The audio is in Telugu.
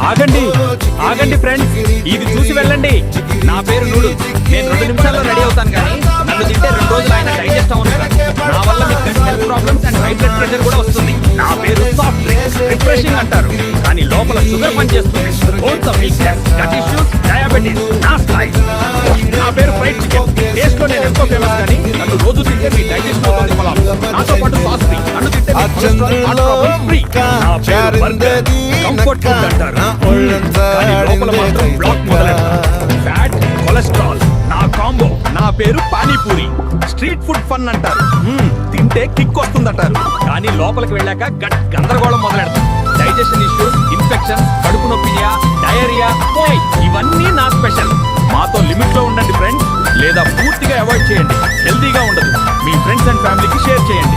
ఆగండి ఆగండి ఫ్రెండ్స్, ఇది చూసి వెళ్ళండి. నా పేరు నూడు. నేను 2 నిమిషాల్లో రెడీ అవుతాను, కానీ నన్ను తింటే 2 రోజులు ఆయన డైజెస్ట్ అవును. నా వల్ల మీకు health problems and high blood pressure కూడా వస్తుంది. నా పేరు సాఫ్ట్ డ్రింక్స్, రిఫ్రెషింగ్ అంటారు, కానీ లోపల షుగర్ పనిచేస్తుంది. Bones of weakness, gut issues, diabetes నా స్టైల్. నా పేరు ఫ్రైడ్ చికెన్. టేస్ట్ లో నేను ఎంతో ఫేమస్, కానీ నన్ను రోజు తింటే మీ డైజెషన్ అవుతుంది పొలం. నాతో పాటు సాస్ ఫ్రీ, నన్ను తింటే మీ కొలెస్ట్రాల్, హార్ట్ ప్రాబ్లమ్ ఫ్రీ. నా పేరు బర్గర్, కంఫర్ట్ ఫుడ్ అంటారు, కానీ లోపల మాత్రం బ్లాక్ మొదలెడతారు. ఫ్యాట్, కొలెస్ట్రాల్ నా కాంబో. నా పేరు పానీపూరి, స్ట్రీట్ ఫుడ్ ఫన్ అంటారు. తింటే కిక్ వస్తుందంటారు, కానీ లోపలికి వెళ్ళాక గట్ గందరగోళం మొదలెడతారు. డైజెషన్ ఇష్యూస్, ఇన్ఫెక్షన్, కడుపు నొప్పియా, డయేరియా, ఇవన్నీ నా స్పెషల్. మాతో లిమిట్ లో ఉండండి ఫ్రెండ్స్, లేదా పూర్తిగా అవాయిడ్ చేయండి. హెల్తీగా ఉండదు. మీ ఫ్రెండ్స్ అండ్ ఫ్యామిలీకి షేర్ చేయండి.